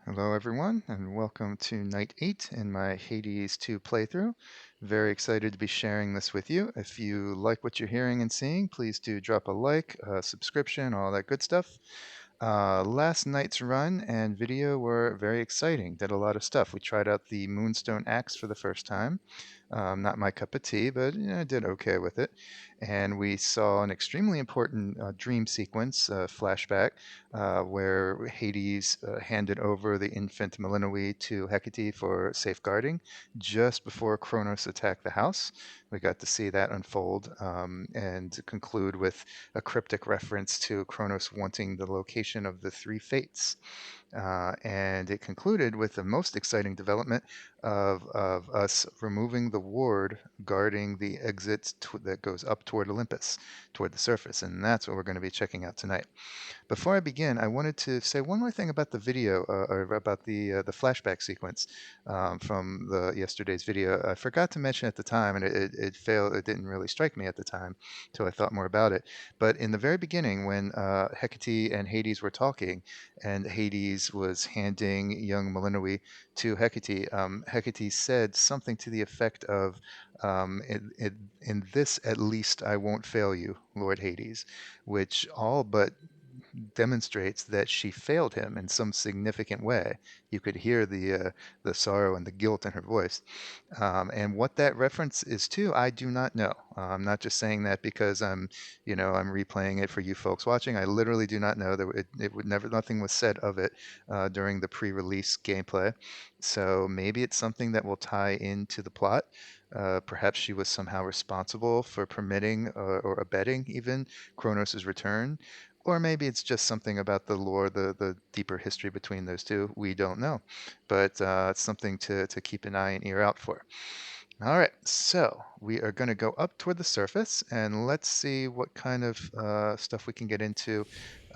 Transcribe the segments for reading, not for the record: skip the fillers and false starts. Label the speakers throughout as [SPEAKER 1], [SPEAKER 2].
[SPEAKER 1] Hello everyone, and welcome to Night 8 in my Hades 2 playthrough. Very excited to be sharing this with you. If you like what you're hearing and seeing, please do drop a like, a subscription, all that good stuff. Last night's run and video were very exciting. Did a lot of stuff. We tried out the Moonstone Axe for the first time. Not my cup of tea, but I did okay with it. And we saw an extremely important dream sequence, flashback, where Hades handed over the infant Melinoë to Hecate for safeguarding just before Chronos attacked the house. We got to see that unfold and conclude with a cryptic reference to Chronos wanting the location of the three fates. And it concluded with the most exciting development of us removing the ward guarding the exit that goes up toward Olympus, toward the surface. And that's what we're going to be checking out tonight. Before I begin, I wanted to say one more thing about the video, or about the flashback sequence from the yesterday's video. I forgot to mention at the time, and it failed. It didn't really strike me at the time until I thought more about it. But in the very beginning, when Hecate and Hades were talking, and Hades was handing young Melinoë to Hecate, Hecate said something to the effect of, "In this at least I won't fail you, Lord Hades," which all but demonstrates that she failed him in some significant way. You could hear the sorrow and the guilt in her voice. And what that reference is to, I do not know. I'm not just saying that because I'm replaying it for you folks watching. I literally do not know. It would never, nothing was said of it during the pre-release gameplay. So maybe it's something that will tie into the plot. Perhaps she was somehow responsible for permitting or abetting even Kronos' return. Or maybe it's just something about the lore, the deeper history between those two. We don't know. But it's something to keep an eye and ear out for. All right, so we are going to go up toward the surface and let's see what kind of stuff we can get into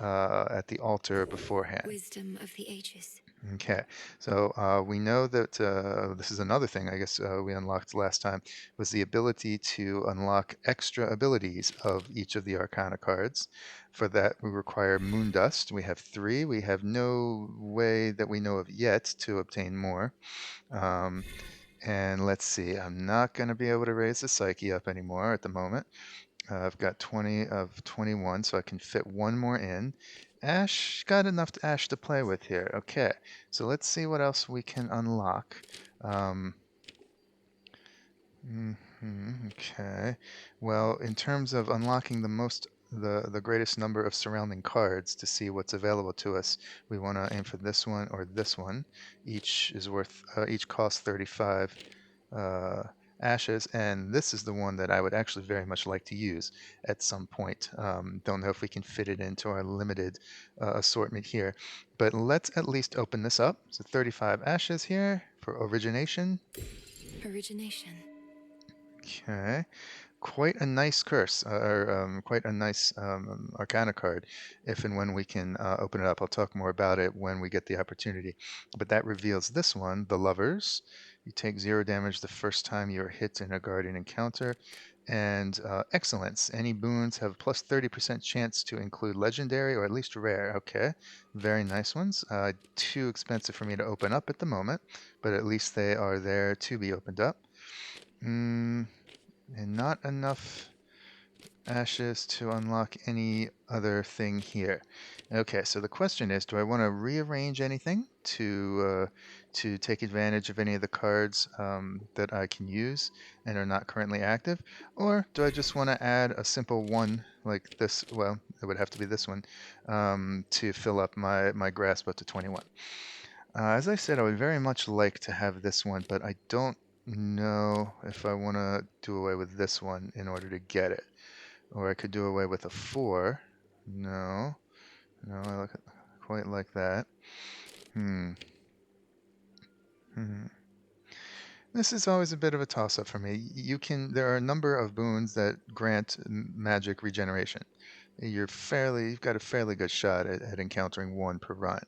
[SPEAKER 1] at the altar beforehand.
[SPEAKER 2] Wisdom of the ages.
[SPEAKER 1] Okay, so we know that this is another thing I guess we unlocked last time was the ability to unlock extra abilities of each of the Arcana cards. For that, we require Moon Dust. We have 3. We have no way that we know of yet to obtain more. Um, and let's see, I'm not going to be able to raise the Psyche up anymore at the moment. I've got 20 of 21, so I can fit one more in. Ash, got enough ash to play with here. Okay, so let's see what else we can unlock. Um, okay, well, in terms of unlocking the greatest number of surrounding cards to see what's available to us, we want to aim for this one or this one. Each costs 35 uh, ashes, and this is the one that I would actually very much like to use at some point. Don't know if we can fit it into our limited assortment here, but let's at least open this up. So 35 ashes here for origination.
[SPEAKER 2] Origination.
[SPEAKER 1] Okay, quite a nice curse, or quite a nice Arcana card, if and when we can open it up. I'll talk more about it when we get the opportunity. But that reveals this one, the Lovers. You take 0 damage the first time you're hit in a Guardian encounter. And Excellence. Any boons have plus 30% chance to include Legendary or at least Rare. Okay, very nice ones. Too expensive for me to open up at the moment, but at least they are there to be opened up. Mm, and not enough ashes to unlock any other thing here. Okay, so the question is, do I want to rearrange anything to take advantage of any of the cards that I can use and are not currently active, or do I just want to add a simple one like this? Well, it would have to be this one to fill up my grasp up to 21. As I said, I would very much like to have this one, but I don't know if I want to do away with this one in order to get it. Or I could do away with a 4. No. No, I look quite like that. Hmm. Hmm. This is always a bit of a toss-up for me. There are a number of boons that grant magic regeneration. You've got a fairly good shot at encountering one per run.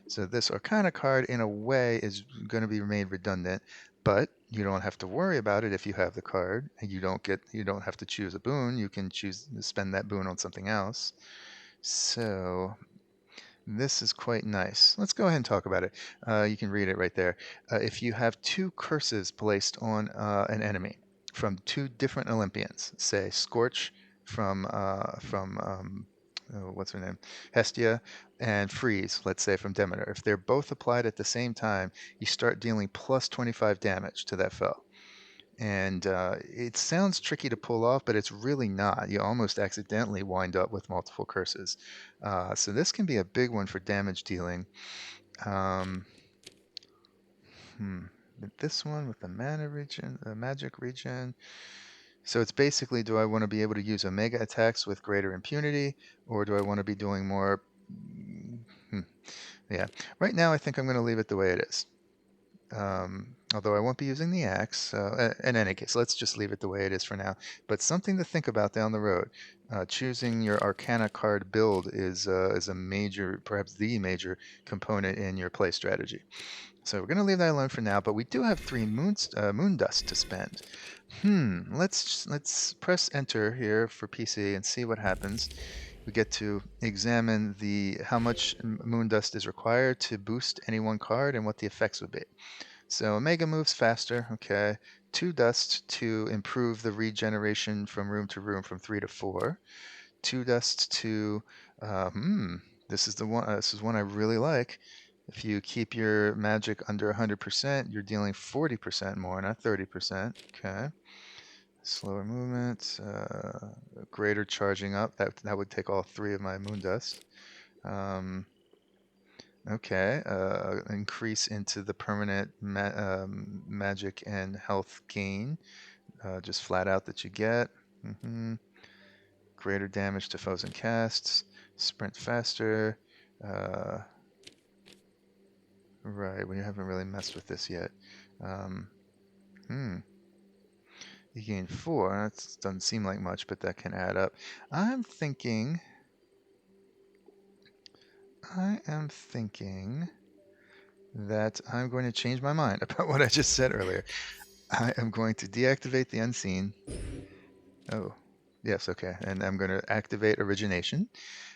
[SPEAKER 1] So this Arcana card, in a way, is going to be made redundant, but you don't have to worry about it if you have the card, and you don't have to choose a boon. You can choose to spend that boon on something else. So This is quite nice. Let's go ahead and talk about it. You can read it right there. If you have two curses placed on an enemy from two different Olympians, say Scorch from what's her name, Hestia, and Freeze, let's say from Demeter. If they're both applied at the same time, you start dealing plus 25 damage to that foe. And it sounds tricky to pull off, but it's really not. You almost accidentally wind up with multiple curses. So this can be a big one for damage dealing. Um, but this one with the mana regen, the magic regen. So it's basically, do I want to be able to use Omega attacks with greater impunity, or do I want to be doing more? Hmm, yeah. Right now, I think I'm going to leave it the way it is. Although I won't be using the axe. In any case, let's just leave it the way it is for now. But something to think about down the road. Choosing your Arcana card build is a major, perhaps the major component in your play strategy. So we're going to leave that alone for now. But we do have 3 moon dust to spend. Let's press enter here for PC and see what happens. We get to examine how much moon dust is required to boost any one card and what the effects would be. So Omega moves faster, okay. 2 dust to improve the regeneration from room to room from 3 to 4. 2 dust to, uh, hmm, this is the one. This is one I really like. If you keep your magic under 100%, you're dealing 40% more, not 30%. Okay. Slower movement, greater charging up. That would take all 3 of my moon dust. Okay, increase into the permanent magic and health gain, just flat out that you get. Greater damage to foes and casts, sprint faster. Uh, right, we haven't really messed with this yet. Um, hmm. You gain 4. That doesn't seem like much, but that can add up. I am thinking that I'm going to change my mind about what I just said earlier. I am going to deactivate the unseen. Oh, yes, okay. And I'm going to activate origination.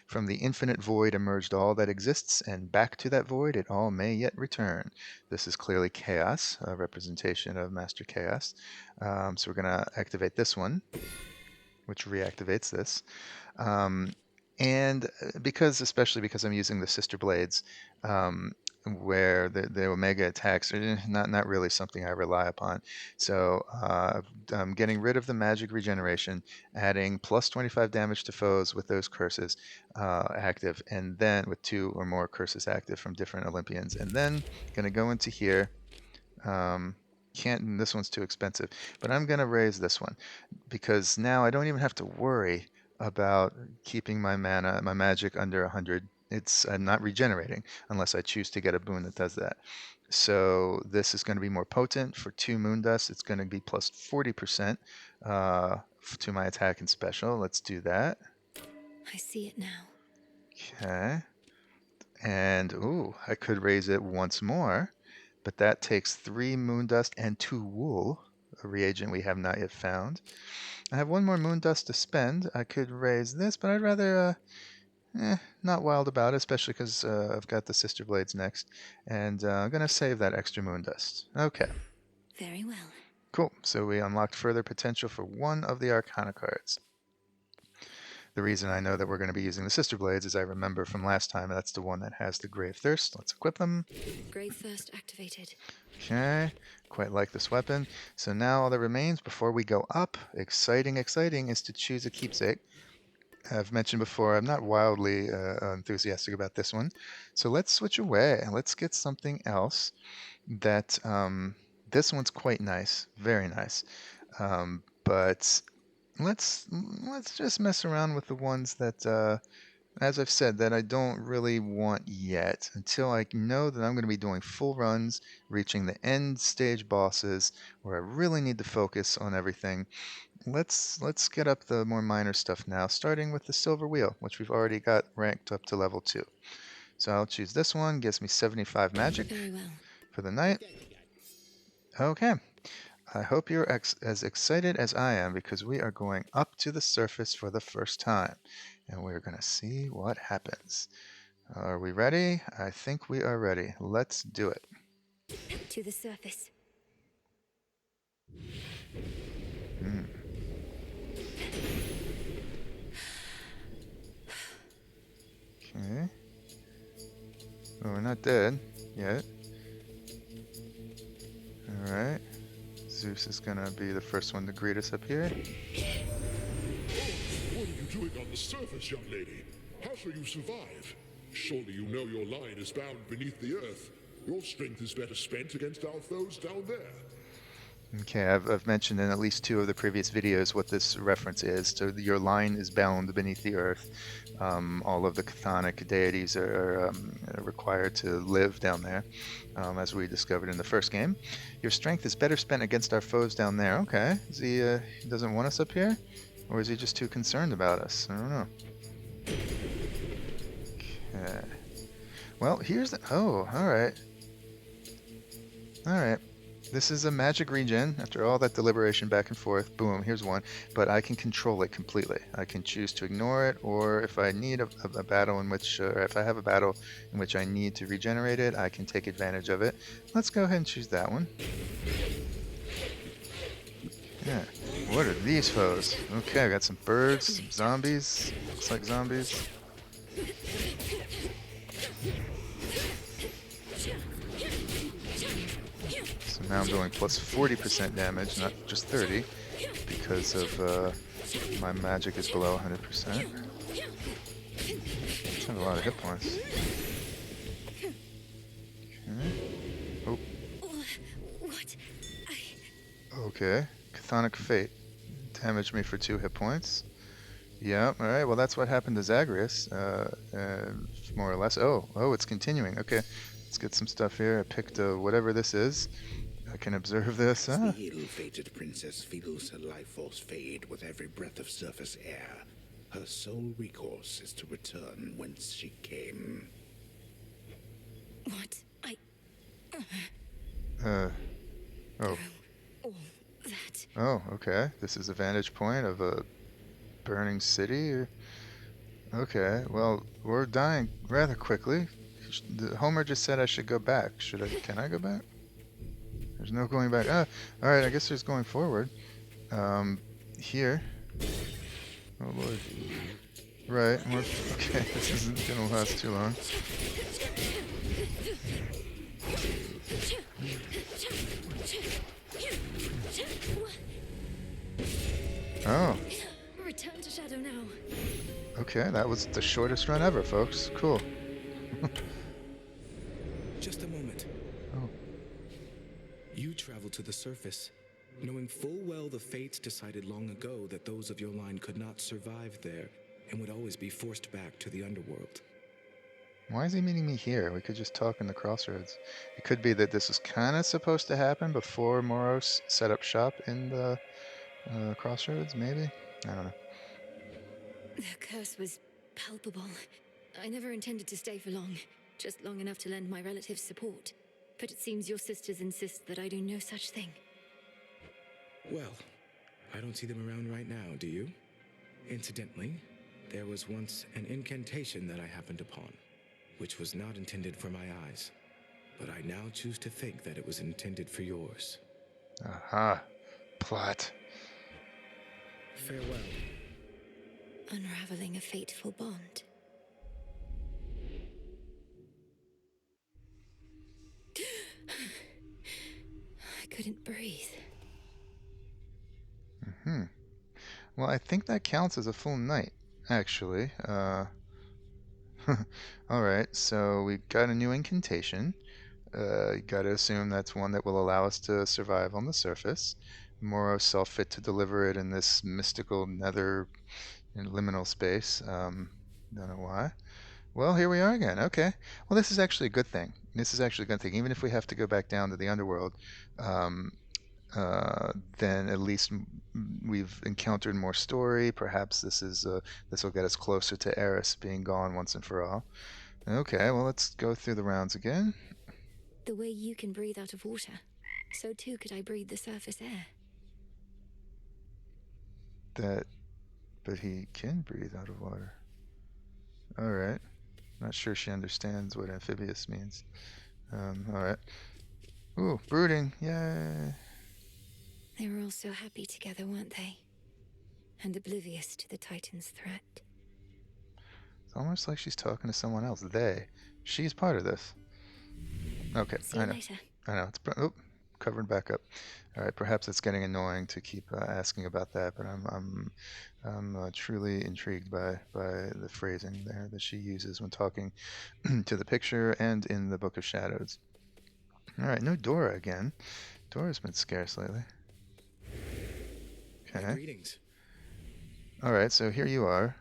[SPEAKER 1] From the infinite void emerged all that exists, and back to that void it all may yet return. This is clearly chaos, a representation of Master Chaos. So we're going to activate this one, which reactivates this. And especially because I'm using the Sister Blades, where the Omega attacks are not really something I rely upon. So I'm getting rid of the magic regeneration, adding plus 25 damage to foes with those curses active, and then with 2 or more curses active from different Olympians. And then going to go into here. This one's too expensive, but I'm going to raise this one because now I don't even have to worry about keeping my magic under 100. I'm not regenerating unless I choose to get a boon that does that. So this is going to be more potent for 2 moon dust. It's going to be plus 40% to my attack and special. Let's do that.
[SPEAKER 2] I see it now.
[SPEAKER 1] Okay. And ooh, I could raise it once more, but that takes 3 moon dust and 2 wool, a reagent we have not yet found. I have 1 more moon dust to spend. I could raise this, but I'd rather not wild about it, especially because I've got the Sister Blades next. And I'm going to save that extra moon dust. Okay,
[SPEAKER 2] Very well.
[SPEAKER 1] cool. So we unlocked further potential for 1 of the Arcana cards. The reason I know that we're going to be using the Sister Blades is I remember from last time that's the one that has the Grave Thirst. Let's equip them.
[SPEAKER 2] Grave Thirst activated.
[SPEAKER 1] Okay, quite like this weapon. So now all that remains before we go up, exciting, is to choose a keepsake. I've mentioned before, I'm not wildly enthusiastic about this one. So let's switch away. Let's get something else that, this one's quite nice, very nice. But let's just mess around with the ones that, as I've said, that I don't really want yet until I know that I'm going to be doing full runs, reaching the end stage bosses where I really need to focus on everything. Let's get up the more minor stuff now, starting with the silver wheel, which we've already got ranked up to level 2. So I'll choose this one, gives me 75 magic
[SPEAKER 2] Very well.
[SPEAKER 1] for the night. Okay, I hope you're as excited as I am because we are going up to the surface for the first time, and we're going to see what happens. Are we ready? I think we are ready. Let's do it.
[SPEAKER 2] To the surface.
[SPEAKER 1] Hmm. Okay. Well, we're not dead yet. Alright. Zeus is gonna be the first one to greet us up here.
[SPEAKER 3] What are you doing on the surface, young lady? How shall you survive? Surely you know your line is bound beneath the earth. Your strength is better spent against our foes down there.
[SPEAKER 1] Okay, I've mentioned in at least 2 of the previous videos what this reference is. So your line is bound beneath the earth. All of the chthonic deities are required to live down there, as we discovered in the first game. Your strength is better spent against our foes down there. Okay, is he doesn't want us up here? Or is he just too concerned about us? I don't know. Okay. Well, here's the... Oh, alright. Alright. This is a magic regen. After all that deliberation back and forth, boom, here's one. But I can control it completely. I can choose to ignore it, or if I need a battle in which, or if I have a battle in which I need to regenerate it, I can take advantage of it. Let's go ahead and choose that one. Yeah. What are these foes? Okay, I got some birds, some zombies. Looks like zombies. So now I'm doing plus 40% damage, not just 30, because of my magic is below 100%. That's have a lot of hit points. Okay. Oh.
[SPEAKER 2] What?
[SPEAKER 1] Okay. Chthonic Fate. Damaged me for 2 hit points. Yeah, alright, well that's what happened to Zagreus, more or less. Oh, it's continuing. Okay, let's get some stuff here. I picked whatever this is. I can observe this.
[SPEAKER 4] As the ill-fated princess feels her life force fade with every breath of surface air, her sole recourse is to return whence she came.
[SPEAKER 2] What?
[SPEAKER 1] Oh.
[SPEAKER 2] All that.
[SPEAKER 1] Oh, okay. This is a vantage point of a burning city? Okay, well, we're dying rather quickly. Homer just said I should go back. Can I go back? There's no going back. Alright, I guess there's going forward. Here. Oh lord. Right, okay, this isn't gonna last too long. Oh.
[SPEAKER 2] Return to shadow now.
[SPEAKER 1] Okay, that was the shortest run ever, folks. Cool.
[SPEAKER 5] Just a moment.
[SPEAKER 1] Oh.
[SPEAKER 5] You travel to the surface, knowing full well the fates decided long ago that those of your line could not survive there and would always be forced back to the underworld.
[SPEAKER 1] Why is he meeting me here? We could just talk in the Crossroads. It could be that this was kind of supposed to happen before Moros set up shop in the Crossroads, maybe? I don't know.
[SPEAKER 2] The curse was palpable. I never intended to stay for long, just long enough to lend my relatives support. But it seems your sisters insist that I do no such thing.
[SPEAKER 5] Well, I don't see them around right now, do you? Incidentally, there was once an incantation that I happened upon, which was not intended for my eyes, but I now choose to think that it was intended for yours.
[SPEAKER 1] Aha. Plot.
[SPEAKER 5] Farewell.
[SPEAKER 2] Unraveling a fateful bond. I couldn't breathe.
[SPEAKER 1] Well, I think that counts as a full night, actually. Alright, so we got a new incantation. You gotta assume that's one that will allow us to survive on the surface. Moros saw fit to deliver it in this mystical nether liminal space. Don't know why. Well, here we are again. Okay. Well, this is actually a good thing. This is actually a good thing. Even if we have to go back down to the underworld, um, then at least we've encountered more story. Perhaps this will get us closer to Eris being gone once and for all. Okay. Well, let's go through the rounds again.
[SPEAKER 2] The way you can breathe out of water, so too could I breathe the surface air.
[SPEAKER 1] But he can breathe out of water. All right. Not sure she understands what amphibious means. All right. Ooh, brooding. Yay.
[SPEAKER 2] They were all so happy together, weren't they? And oblivious to the Titan's threat.
[SPEAKER 1] It's almost like she's talking to someone else. They. She's part of this. Okay,
[SPEAKER 2] See
[SPEAKER 1] I
[SPEAKER 2] you
[SPEAKER 1] know.
[SPEAKER 2] later.
[SPEAKER 1] I know. It's covered back up. All right. Perhaps it's getting annoying to keep asking about that, but I'm truly intrigued by the phrasing there that she uses when talking to the picture and in the Book of Shadows. All right. No Dora again. Dora's been scarce lately.
[SPEAKER 5] My
[SPEAKER 1] Okay.
[SPEAKER 5] greetings.
[SPEAKER 1] All right. So here you are.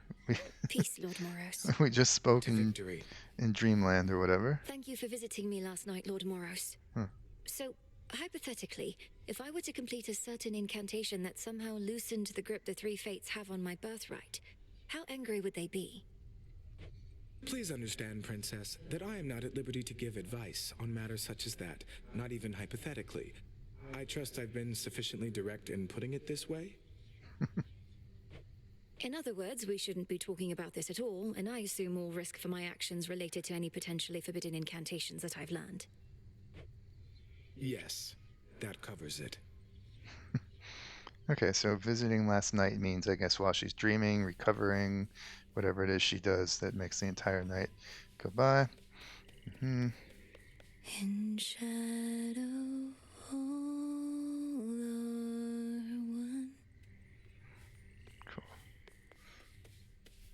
[SPEAKER 2] Peace, Lord Moros.
[SPEAKER 1] We just spoke
[SPEAKER 5] To victory.
[SPEAKER 1] in Dreamland or whatever.
[SPEAKER 2] Thank you for visiting me last night, Lord Moros.
[SPEAKER 1] Huh.
[SPEAKER 2] So, hypothetically, if I were to complete a certain incantation that somehow loosened the grip the three fates have on my birthright, how angry would they be?
[SPEAKER 5] Please understand, Princess, that I am not at liberty to give advice on matters such as that, not even hypothetically. I trust I've been sufficiently direct in putting it this way.
[SPEAKER 2] In other words, we shouldn't be talking about this at all, and I assume all risk for my actions related to any potentially forbidden incantations that I've learned.
[SPEAKER 5] Yes, that covers it.
[SPEAKER 1] Okay, so visiting last night means, I guess, while she's dreaming, recovering, whatever it is she does that makes the entire night go by.
[SPEAKER 2] In shadow, all are one.
[SPEAKER 1] Cool.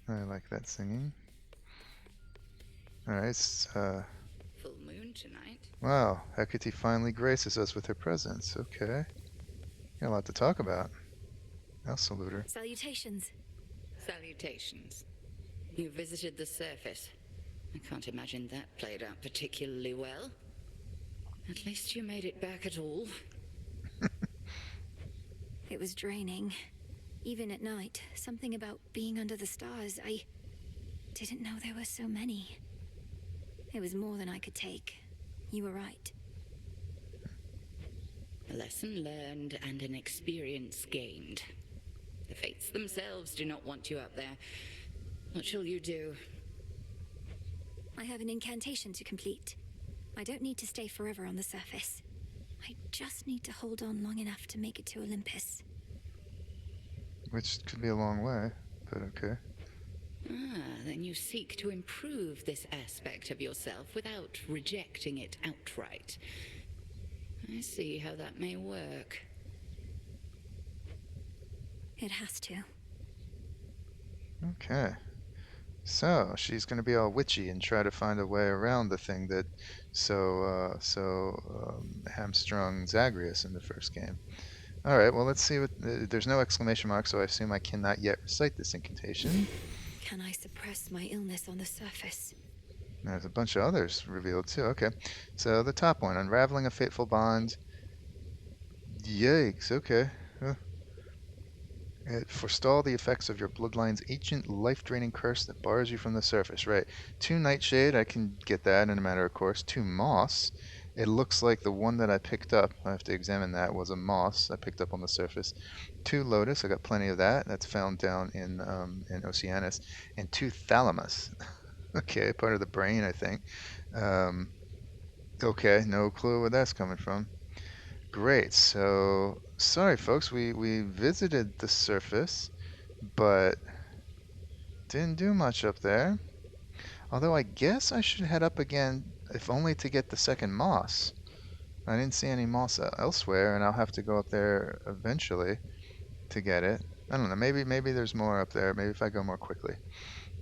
[SPEAKER 1] I like that singing. All right.
[SPEAKER 6] Full moon tonight.
[SPEAKER 1] Wow, Hecate finally graces us with her presence. Okay. Got a lot to talk about. I'll salute her.
[SPEAKER 2] Salutations.
[SPEAKER 6] Salutations. You visited the surface. I can't imagine that played out particularly well. At least you made it back at all.
[SPEAKER 2] It was draining. Even at night, something about being under the stars, I didn't know there were so many. It was more than I could take. You were right.
[SPEAKER 6] A lesson learned and an experience gained. The fates themselves do not want you up there. What shall you do?
[SPEAKER 2] I have an incantation to complete. I don't need to stay forever on the surface. I just need to hold on long enough to make it to Olympus.
[SPEAKER 1] Which could be a long way, but okay.
[SPEAKER 6] Then you seek to improve this aspect of yourself without rejecting it outright. I see how that may work.
[SPEAKER 2] It has to.
[SPEAKER 1] Okay. So she's going to be all witchy and try to find a way around the thing that hamstrung Zagreus in the first game. All right. Well, let's see what. There's no exclamation mark, so I assume I cannot yet recite this incantation.
[SPEAKER 2] Can I suppress my illness on the surface?
[SPEAKER 1] There's a bunch of others revealed too. Okay. So the top one, unraveling a fateful bond. Yikes. Okay. Forestall the effects of your bloodline's ancient life-draining curse that bars you from the surface. Right. 2 Nightshade, I can get that in a matter of course. 2 Moss. It looks like the one that I picked up, I have to examine that, was a moss I picked up on the surface. 2 Lotus, I got plenty of that. That's found down in Oceanus. And 2 Thalamus. Okay, part of the brain, I think. Okay, no clue where that's coming from. Great. So, sorry, folks. We visited the surface, but didn't do much up there. Although I guess I should head up again, if only to get the second moss. I didn't see any moss elsewhere, and I'll have to go up there eventually to get it. I don't know. Maybe there's more up there. Maybe if I go more quickly.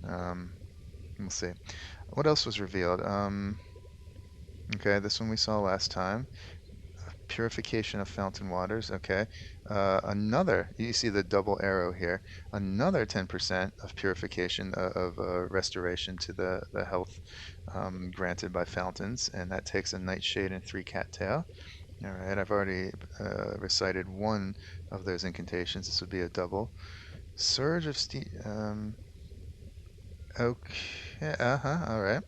[SPEAKER 1] We'll see. What else was revealed? Okay, this one we saw last time. Purification of fountain waters. Okay. Another, you see the double arrow here. Another 10% of purification of restoration to the health granted by fountains, and that takes a Nightshade and 3 Cattail. All right, I've already recited one of those incantations. This would be a double. Surge of okay. All right.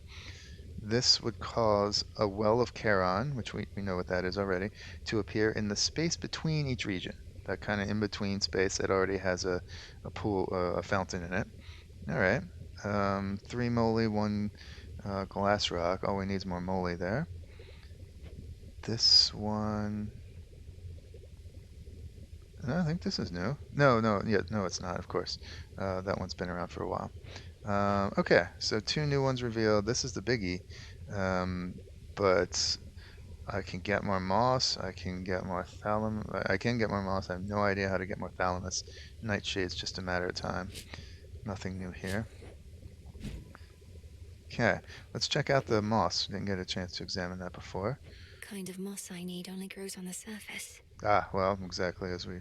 [SPEAKER 1] This would cause a well of Charon, which we know what that is already, to appear in the space between each region. That kind of in-between space that already has a pool, a fountain in it. All right. 3 Moly, 1 Glass rock. Oh, we need more moly there. This one... No, I think this is new. No, no, it's not, of course. That one's been around for a while. Okay, so 2 new ones revealed. This is the biggie. But I can get more moss. I can get more thalamus. I can get more moss. I have no idea how to get more thalamus. Nightshade's just a matter of time. Nothing new here. Okay, let's check out the moss. Didn't get a chance to examine that before.
[SPEAKER 2] Kind of moss I need only grows on the surface.
[SPEAKER 1] Ah, well, exactly as we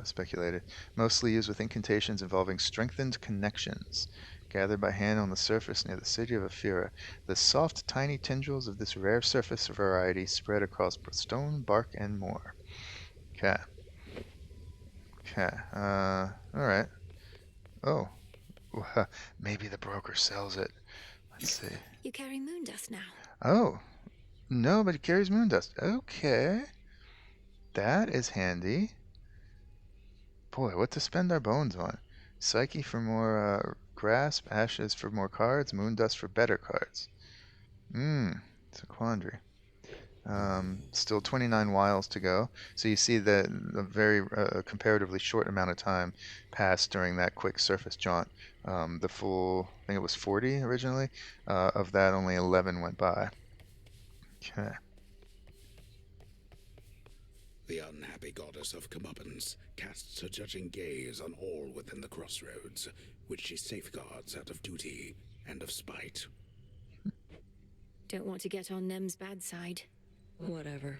[SPEAKER 1] speculated. Mostly used with incantations involving strengthened connections. Gathered by hand on the surface near the city of Ephyra. The soft, tiny tendrils of this rare surface variety spread across stone, bark, and more. Okay. Okay. Alright. Oh. Maybe the broker sells it. Let's see.
[SPEAKER 2] You carry moon dust now.
[SPEAKER 1] Oh. No, but it carries moon dust. Okay. That is handy. Boy, what to spend our bones on. Psyche for more grasp, ashes for more cards, moon dust for better cards. It's a quandary. Still 29 wiles to go. So you see that a very comparatively short amount of time passed during that quick surface jaunt. The full, I think it was 40 originally. Of that, only 11 went by. Okay.
[SPEAKER 4] The unhappy goddess of comeuppance casts her judging gaze on all within the Crossroads, which she safeguards out of duty and of spite.
[SPEAKER 2] Don't want to get on Nem's bad side.
[SPEAKER 7] Whatever.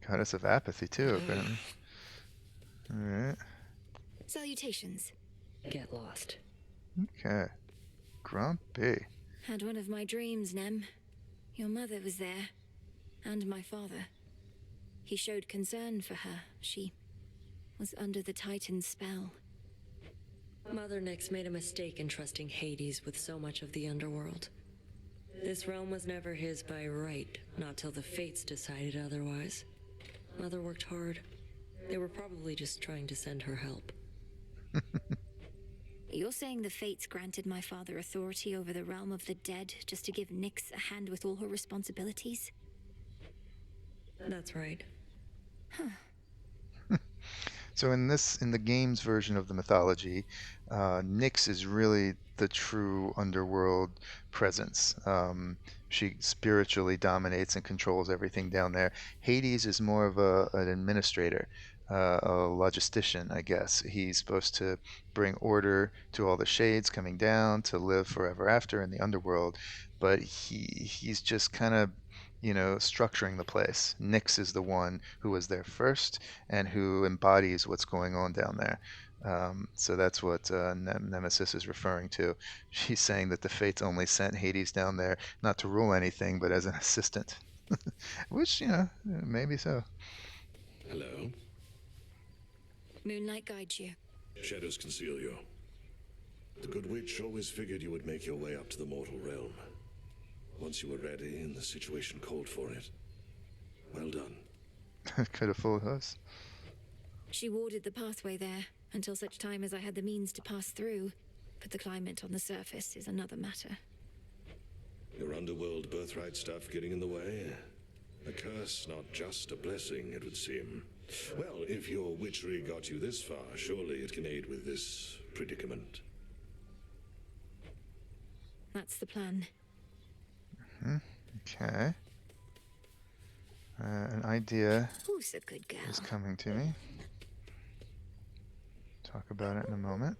[SPEAKER 1] Goddess of apathy, too, apparently. Alright.
[SPEAKER 2] Salutations.
[SPEAKER 7] Get lost.
[SPEAKER 1] Okay. Grumpy.
[SPEAKER 2] Had one of my dreams, Nem. Your mother was there. And my father. He showed concern for her. She was under the Titan's spell.
[SPEAKER 7] Mother Nyx made a mistake in trusting Hades with so much of the underworld. This realm was never his by right, not till the fates decided otherwise. Mother worked hard. They were probably just trying to send her help.
[SPEAKER 2] You're saying the fates granted my father authority over the realm of the dead just to give Nyx a hand with all her responsibilities?
[SPEAKER 7] That's right.
[SPEAKER 1] So in the game's version of the mythology, Nyx is really the true underworld presence. She spiritually dominates and controls everything down there. Hades is more of an administrator, a logistician, I guess. He's supposed to bring order to all the shades coming down to live forever after in the underworld, but he's just kind of structuring the place. Nyx is the one who was there first and who embodies what's going on down there. So that's what Nemesis is referring to. She's saying that the Fates only sent Hades down there not to rule anything, but as an assistant. Which, maybe so.
[SPEAKER 3] Hello?
[SPEAKER 2] Moonlight guides you.
[SPEAKER 3] Shadows conceal you. The good witch always figured you would make your way up to the mortal realm. Once you were ready and the situation called for it. Well done.
[SPEAKER 1] Could have fooled us.
[SPEAKER 2] She warded the pathway there until such time as I had the means to pass through. But the climate on the surface is another matter.
[SPEAKER 3] Your underworld birthright stuff getting in the way? A curse, not just a blessing, it would seem. Well, if your witchery got you this far, surely it can aid with this predicament.
[SPEAKER 2] That's the plan.
[SPEAKER 1] Okay. An idea
[SPEAKER 2] Who's a good girl?
[SPEAKER 1] is coming to me. Talk about it in a moment.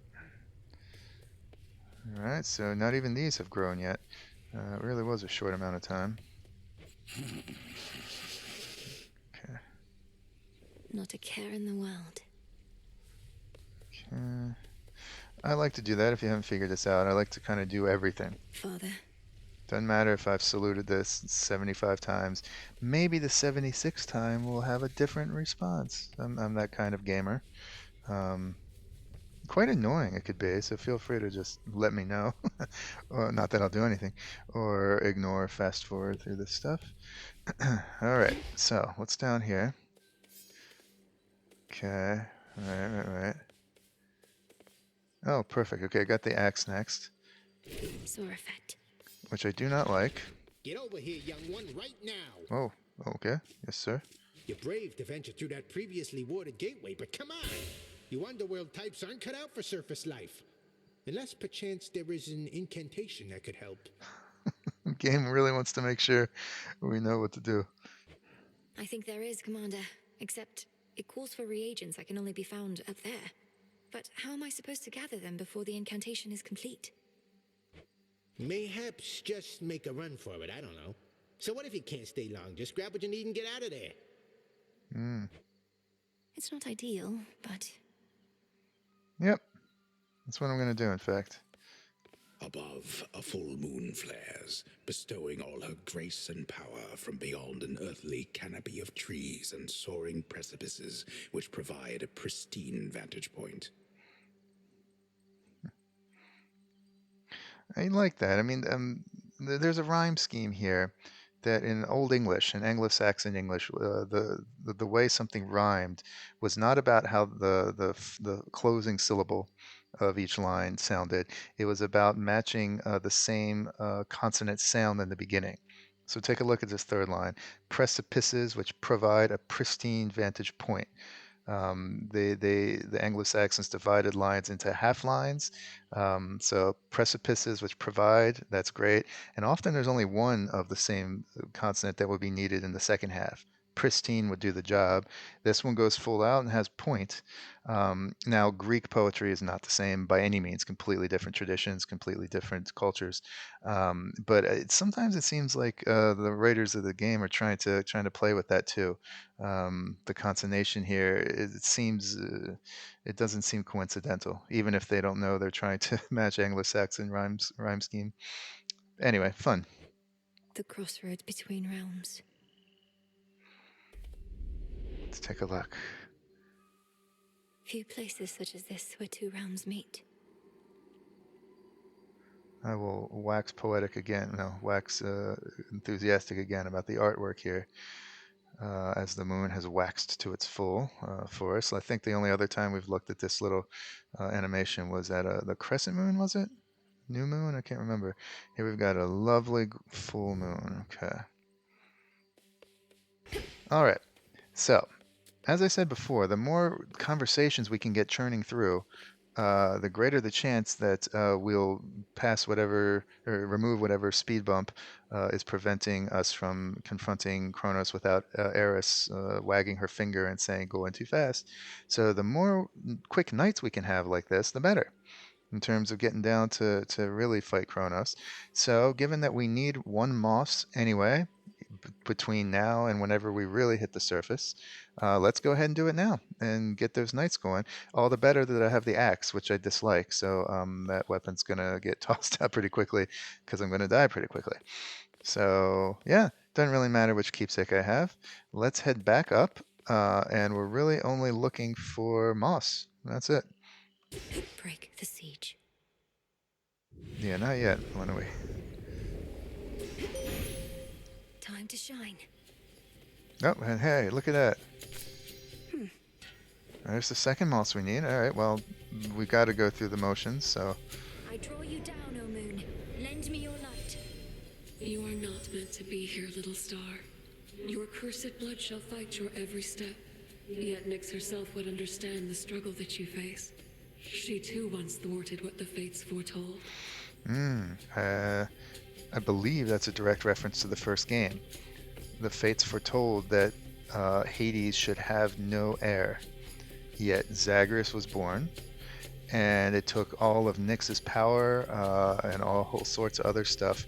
[SPEAKER 1] Alright, so not even these have grown yet. It really was a short amount of time. Okay.
[SPEAKER 2] Not a care in the world.
[SPEAKER 1] Okay. I like to do that if you haven't figured this out. I like to kind of do everything.
[SPEAKER 2] Father.
[SPEAKER 1] Doesn't matter if I've saluted this 75 times. Maybe the 76th time will have a different response. I'm that kind of gamer. Quite annoying it could be, so feel free to just let me know. Or, not that I'll do anything. Or ignore, fast forward through this stuff. Alright, so what's down here? Okay, right. Oh, perfect. Okay, I got the axe next.
[SPEAKER 2] Saw effect.
[SPEAKER 1] which I do not like.
[SPEAKER 8] Get over here, young one, right now.
[SPEAKER 1] Oh, okay. Yes, sir.
[SPEAKER 8] You're brave to venture through that previously warded gateway, but come on! You underworld types aren't cut out for surface life. Unless perchance there is an incantation that could help.
[SPEAKER 1] The game really wants to make sure we know what to do.
[SPEAKER 2] I think there is, Commander. Except it calls for reagents that can only be found up there. But how am I supposed to gather them before the incantation is complete?
[SPEAKER 8] Mayhaps just make a run for it, I don't know. So what if you can't stay long? Just grab what you need and get out of there.
[SPEAKER 2] It's not ideal, but...
[SPEAKER 1] Yep. That's what I'm going to do, in fact.
[SPEAKER 4] Above, a full moon flares, bestowing all her grace and power from beyond an earthly canopy of trees and soaring precipices which provide a pristine vantage point.
[SPEAKER 1] I like that. I mean, there's a rhyme scheme here that in Old English, in Anglo-Saxon English, the way something rhymed was not about how the closing syllable of each line sounded. It was about matching the same consonant sound in the beginning. So take a look at this third line. Precipices which provide a pristine vantage point. The Anglo-Saxons divided lines into half lines. So precipices which provide, that's great. And often there's only one of the same consonant that would be needed in the second half. Pristine would do the job. This one goes full out and has point. Now, Greek poetry is not the same by any means. Completely different traditions, completely different cultures. But sometimes it seems like the writers of the game are trying to play with that too. The consonation here, it seems, it doesn't seem coincidental, even if they don't know they're trying to match Anglo-Saxon rhyme scheme. Anyway, fun.
[SPEAKER 2] The crossroads between realms.
[SPEAKER 1] Let's take a look.
[SPEAKER 2] Few places such as this where two realms meet.
[SPEAKER 1] I will wax poetic again, no, wax enthusiastic again about the artwork here, as the moon has waxed to its full for us. I think the only other time we've looked at this little animation was at the crescent moon, was it? New moon? I can't remember. Here we've got a lovely full moon. Okay. All right. So, as I said before, the more conversations we can get churning through, the greater the chance that we'll pass whatever or remove whatever speed bump is preventing us from confronting Chronos without Eris wagging her finger and saying, "Go in too fast." So the more quick nights we can have like this, the better in terms of getting down to really fight Chronos. So given that we need one Moss anyway, between now and whenever we really hit the surface, let's go ahead and do it now and get those knights going. All the better that I have the axe, which I dislike, so that weapon's gonna get tossed out pretty quickly because I'm gonna die pretty quickly. So yeah, doesn't really matter which keepsake I have. Let's head back up, and we're really only looking for Moss. That's it.
[SPEAKER 2] Break the siege.
[SPEAKER 1] Yeah, not yet, Melinoë.
[SPEAKER 2] Time to shine.
[SPEAKER 1] Oh, and hey, look at that. There's the second moss we need. All right, well, we got to go through the motions, so.
[SPEAKER 2] I draw you down, O moon. Lend me your light.
[SPEAKER 7] You are not meant to be here, little star. Your cursed blood shall fight your every step. Yet Nyx herself would understand the struggle that you face. She too once thwarted what the fates foretold.
[SPEAKER 1] I believe that's a direct reference to the first game. The fates foretold that Hades should have no heir. Yet Zagreus was born, and it took all of Nyx's power and all whole sorts of other stuff.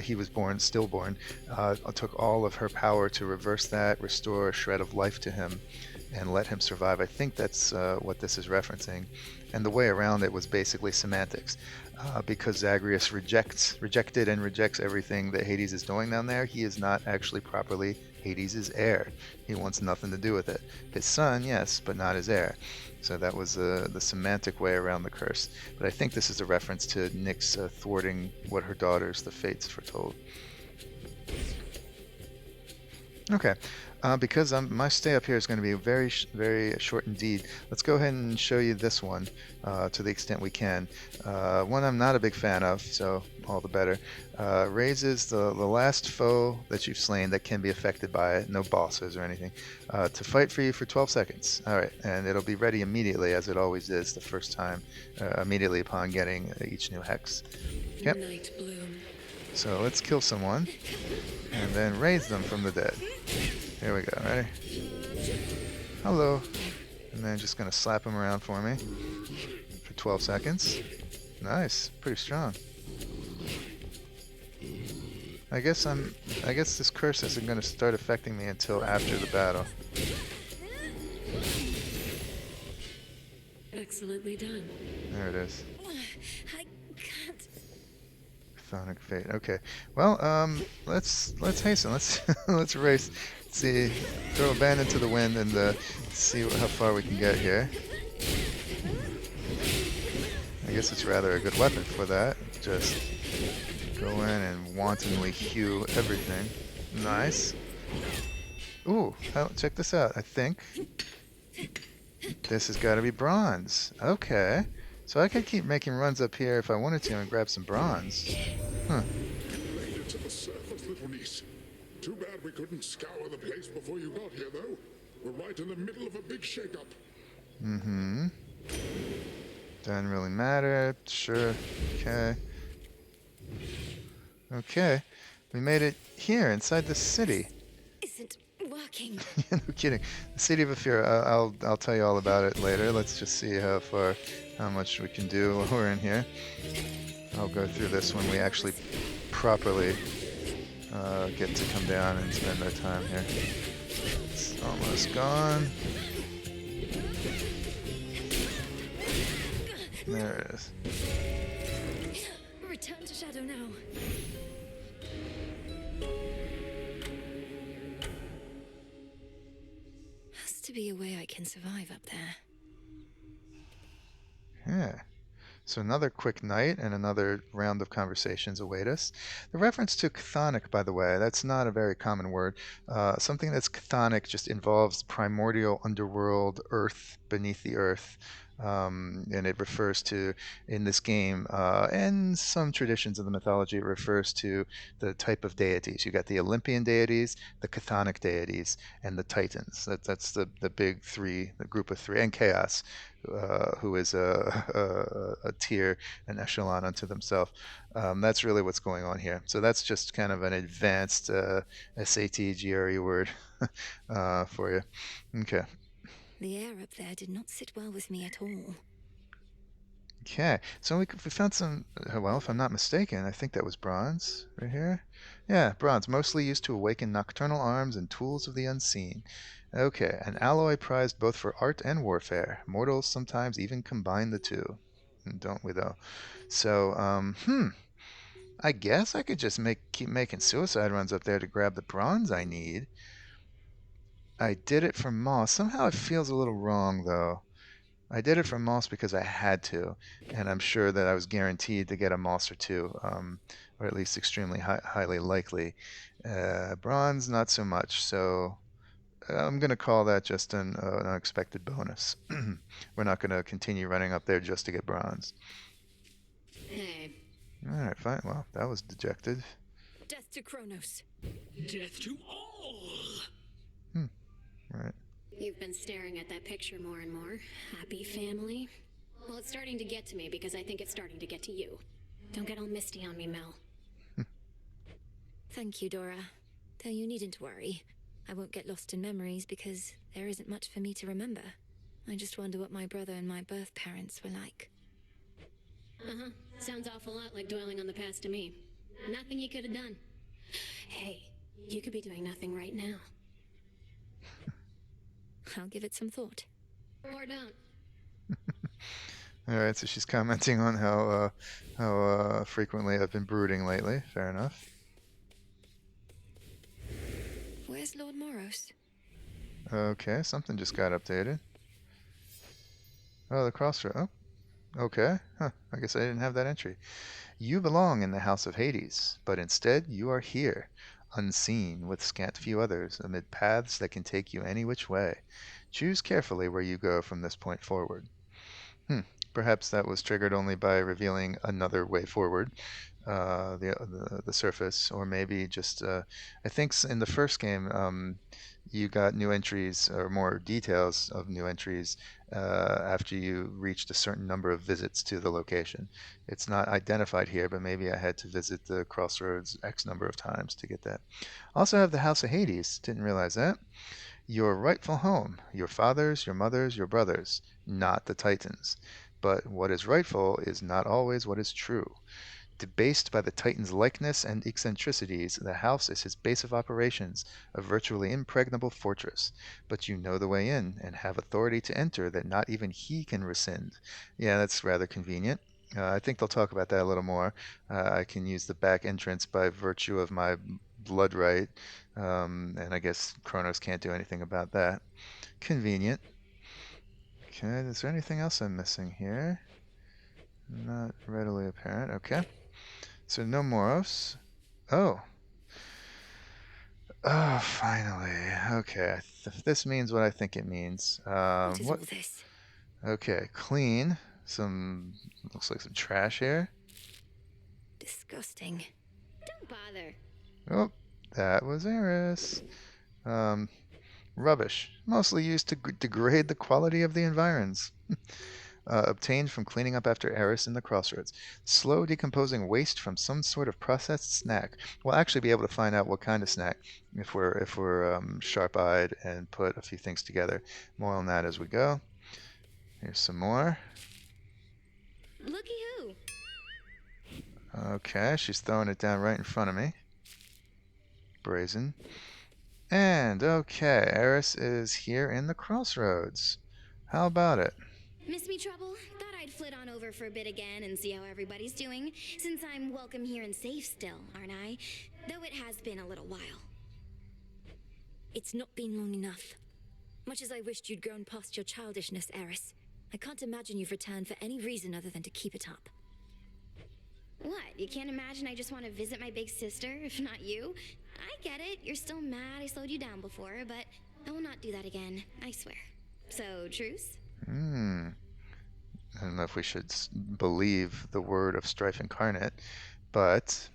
[SPEAKER 1] He was born, stillborn. It took all of her power to reverse that, restore a shred of life to him, and let him survive. I think that's what this is referencing. And the way around it was basically semantics. Because Zagreus rejected and rejects everything that Hades is doing down there, he is not actually properly Hades' heir. He wants nothing to do with it. His son, yes, but not his heir. So that was the semantic way around the curse. But I think this is a reference to Nyx thwarting what her daughters, the fates, foretold. Okay, because my stay up here is going to be very short indeed. Let's go ahead and show you this one to the extent we can. One I'm not a big fan of, so all the better. Raises the last foe that you've slain that can be affected by it, no bosses or anything, to fight for you for 12 seconds. All right, and it'll be ready immediately, as it always is the first time, immediately upon getting each new hex. Yep.
[SPEAKER 7] Night bloom.
[SPEAKER 1] So let's kill someone and then raise them from the dead. Here we go. Ready? Hello. And then just going to slap him around for me for 12 seconds. Nice. Pretty strong. I guess this curse isn't going to start affecting me until after the battle.
[SPEAKER 7] Excellently done.
[SPEAKER 1] There it is.
[SPEAKER 2] I can't.
[SPEAKER 1] Chthonic fate. Okay. Well, let's hasten. Let's let's race. Let's see, throw a band into the wind and see how far we can get here. I guess it's rather a good weapon for that. Just go in and wantonly hew everything. Nice. Ooh, check this out. I think this has got to be bronze. Okay. So I could keep making runs up here if I wanted to and grab some bronze. Huh.
[SPEAKER 9] Made it to the surface, little niece. Too bad we couldn't scour the place before you got here, though. We're right in the middle of a big shakeup.
[SPEAKER 1] Mm-hmm. Doesn't really matter. Sure. Okay. Okay. We made it here, inside the city.
[SPEAKER 2] Isn't working.
[SPEAKER 1] No kidding. The city of Ephyra. I'll tell you all about it later. Let's just see how much we can do while we're in here. I'll go through this when we actually properly get to come down and spend our time here. It's almost gone. There it is.
[SPEAKER 2] Return to shadow now. Has to be a way I can survive up there.
[SPEAKER 1] Yeah. So another quick night and another round of conversations await us. The reference to chthonic, by the way, that's not a very common word. Something that's chthonic just involves primordial underworld, earth beneath the earth. And it refers to, in this game, and some traditions of the mythology, it refers to the type of deities. You got the Olympian deities, the chthonic deities, and the Titans. That's the big three, the group of three, and Chaos, who is a tier, an echelon unto themselves. That's really what's going on here. So that's just kind of an advanced SAT GRE word for you. Okay.
[SPEAKER 2] The air up there did not sit well with me at all.
[SPEAKER 1] Okay, so we found some, well, if I'm not mistaken, I think that was bronze right here. Yeah, bronze, mostly used to awaken nocturnal arms and tools of the unseen. Okay, an alloy prized both for art and warfare. Mortals sometimes even combine the two. Don't we though? So, I guess I could just keep making suicide runs up there to grab the bronze I need. I did it for Moss. Somehow it feels a little wrong though. I did it for Moss because I had to, and I'm sure that I was guaranteed to get a Moss or two, or at least extremely highly likely. Bronze, not so much. So I'm going to call that just an unexpected bonus. We're not going to continue running up there just to get bronze.
[SPEAKER 6] Hey.
[SPEAKER 1] All right, fine. Well, that was dejected.
[SPEAKER 2] Death to Chronos.
[SPEAKER 4] Death to all!
[SPEAKER 1] Right.
[SPEAKER 10] You've been staring at that picture more and more. Happy family? Well, it's starting to get to me because I think it's starting to get to you. Don't get all misty on me, Mel.
[SPEAKER 2] Thank you, Dora. Though you needn't worry. I won't get lost in memories because there isn't much for me to remember. I just wonder what my brother and my birth parents were like.
[SPEAKER 10] Uh-huh. Sounds awful lot like dwelling on the past to me. Nothing you could have done. Hey, you could be doing nothing right now.
[SPEAKER 2] I'll give it some thought.
[SPEAKER 10] Or don't.
[SPEAKER 1] All right, so she's commenting on how frequently I've been brooding lately. Fair enough.
[SPEAKER 2] Where's Lord Moros?
[SPEAKER 1] Okay, something just got updated. Oh, the Crossroads. Oh, okay. Huh. I guess I didn't have that entry. You belong in the House of Hades, but instead you are here. unseen, with scant few others, amid paths that can take you any which way. Choose carefully where you go from this point forward. Hmm. Perhaps that was triggered only by revealing another way forward, the surface, or maybe just I think in the first game you got new entries or more details of new entries after you reached a certain number of visits to the location. It's not identified here, but maybe I had to visit the Crossroads X number of times to get that. Also have the House of Hades. Didn't realize that. Your rightful home, your fathers, your mothers, your brothers, not the Titans. But what is rightful is not always what is true. Debased by the Titan's likeness and eccentricities, the house is his base of operations, a virtually impregnable fortress. But you know the way in, and have authority to enter that not even he can rescind. Yeah, that's rather convenient. I think they'll talk about that a little more. I can use the back entrance by virtue of my blood right, and I guess Chronos can't do anything about that. Convenient. Okay, is there anything else I'm missing here? Not readily apparent. Okay. So no Moros. Oh. Oh, finally. Okay. This means what I think it means.
[SPEAKER 2] What is all this?
[SPEAKER 1] Okay, clean. Looks like some trash here.
[SPEAKER 2] Disgusting.
[SPEAKER 10] Don't bother.
[SPEAKER 1] Oh, that was Eris. Rubbish. Mostly used to degrade the quality of the environs. Obtained from cleaning up after Eris in the Crossroads. Slow decomposing waste from some sort of processed snack. We'll actually be able to find out what kind of snack if we're sharp-eyed and put a few things together. More on that as we go. Here's some more.
[SPEAKER 10] Looky who.
[SPEAKER 1] Okay, she's throwing it down right in front of me. Brazen. And okay, Eris is here in the Crossroads. How about it?
[SPEAKER 10] Miss me trouble? Thought I'd flit on over for a bit again and see how everybody's doing, since I'm welcome here and safe still, aren't I? Though it has been a little while.
[SPEAKER 2] It's not been long enough. Much as I wished you'd grown past your childishness, Eris, I can't imagine you've returned for any reason other than to keep it up.
[SPEAKER 10] What, you can't imagine I just want to visit my big sister, if not you? I get it, you're still mad I slowed you down before, but I will not do that again, I swear. So, truce?
[SPEAKER 1] I don't know if we should believe the word of Strife Incarnate, but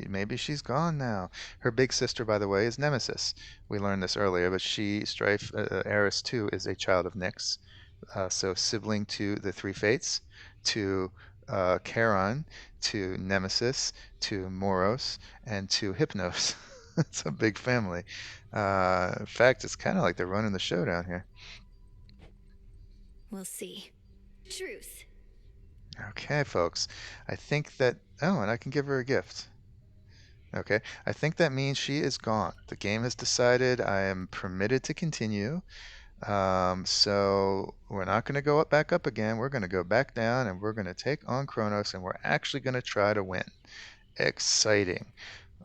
[SPEAKER 1] maybe she's gone now. Her big sister, by the way, is Nemesis. We learned this earlier, but Eris too, is a child of Nyx. So sibling to the Three Fates, to Charon, to Nemesis, to Moros, and to Hypnos. It's a big family. In fact, it's kind of like they're running the show down here.
[SPEAKER 2] We'll see.
[SPEAKER 10] Truce.
[SPEAKER 1] Okay, folks. I think that... Oh, and I can give her a gift. Okay. I think that means she is gone. The game has decided I am permitted to continue. So we're not going to go back up again. We're going to go back down, and we're going to take on Chronos, and we're actually going to try to win. Exciting.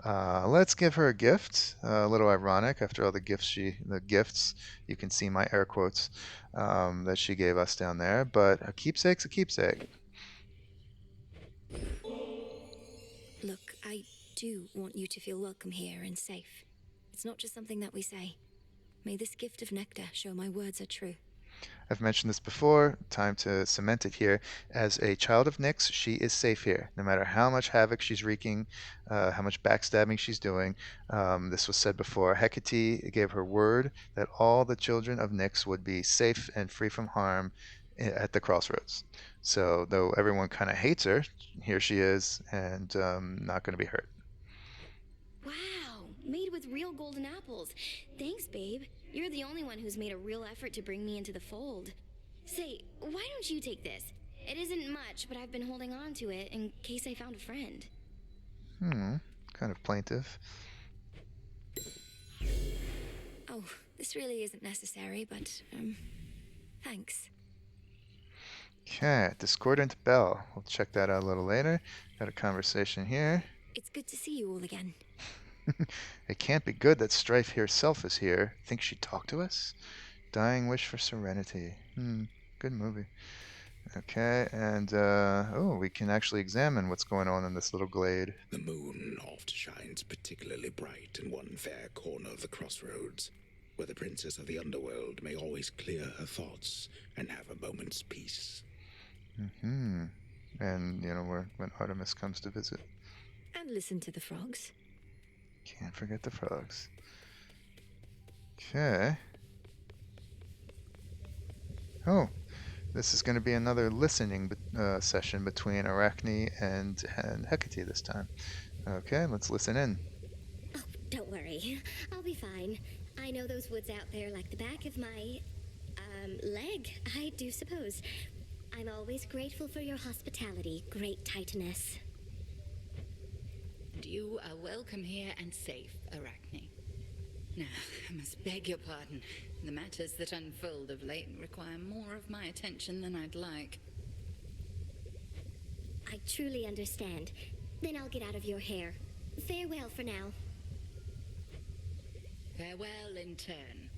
[SPEAKER 1] Let's give her a gift. A little ironic after all the gifts you can see my air quotes that she gave us down there. But a keepsake's a keepsake.
[SPEAKER 2] Look, I do want you to feel welcome here and safe. It's not just something that we say. May this gift of nectar show my words are true.
[SPEAKER 1] I've mentioned this before. Time to cement it here. As a child of Nyx, she is safe here. No matter how much havoc she's wreaking, how much backstabbing she's doing. This was said before. Hecate gave her word that all the children of Nyx would be safe and free from harm at the Crossroads. So though everyone kind of hates her, here she is, and not going to be hurt.
[SPEAKER 10] Wow, made with real golden apples. Thanks, babe. You're the only one who's made a real effort to bring me into the fold. Say, why don't you take this? It isn't much, but I've been holding on to it in case I found a friend.
[SPEAKER 1] Kind of plaintive.
[SPEAKER 2] Oh, this really isn't necessary, but, thanks.
[SPEAKER 1] Okay, Discordant Bell. We'll check that out a little later. Got a conversation here.
[SPEAKER 2] It's good to see you all again.
[SPEAKER 1] It can't be good that Strife herself is here. Think she'd talk to us? Dying wish for serenity. Good movie. Okay, and oh, we can actually examine what's going on in this little glade.
[SPEAKER 4] The moon oft shines particularly bright in one fair corner of the Crossroads, where the princess of the underworld may always clear her thoughts and have a moment's peace.
[SPEAKER 1] Mm-hmm. And, when Artemis comes to visit.
[SPEAKER 2] And listen to the frogs.
[SPEAKER 1] Can't forget the frogs. Okay. Oh, this is going to be another listening session between Arachne and Hecate this time. Okay, let's listen in.
[SPEAKER 10] Oh, don't worry. I'll be fine. I know those woods out there like the back of my, leg, I do suppose. I'm always grateful for your hospitality, great Titaness.
[SPEAKER 6] And you are welcome here and safe, Arachne. Now, I must beg your pardon. The matters that unfold of late require more of my attention than I'd like.
[SPEAKER 10] I truly understand. Then I'll get out of your hair. Farewell for now.
[SPEAKER 6] Farewell in turn.